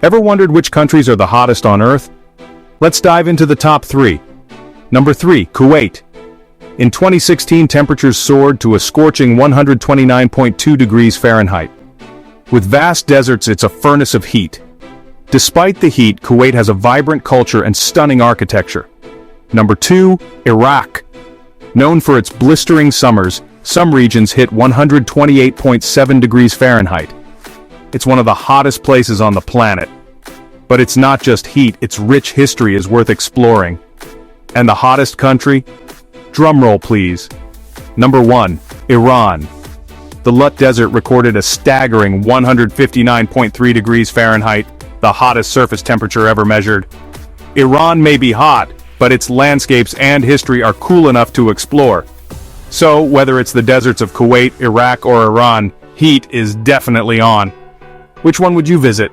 Ever wondered which countries are the hottest on Earth? Let's dive into the top 3. Number 3, Kuwait. In 2016, temperatures soared to a scorching 129.2 degrees Fahrenheit. With vast deserts, it's a furnace of heat. Despite the heat, Kuwait has a vibrant culture and stunning architecture. Number 2, Iraq. Known for its blistering summers, some regions hit 128.7 degrees Fahrenheit. It's one of the hottest places on the planet. But it's not just heat, its rich history is worth exploring. And the hottest country? Drumroll please. Number 1, Iran. The Lut Desert recorded a staggering 159.3 degrees Fahrenheit, the hottest surface temperature ever measured. Iran may be hot, but its landscapes and history are cool enough to explore. So, whether it's the deserts of Kuwait, Iraq, or Iran, heat is definitely on. Which one would you visit?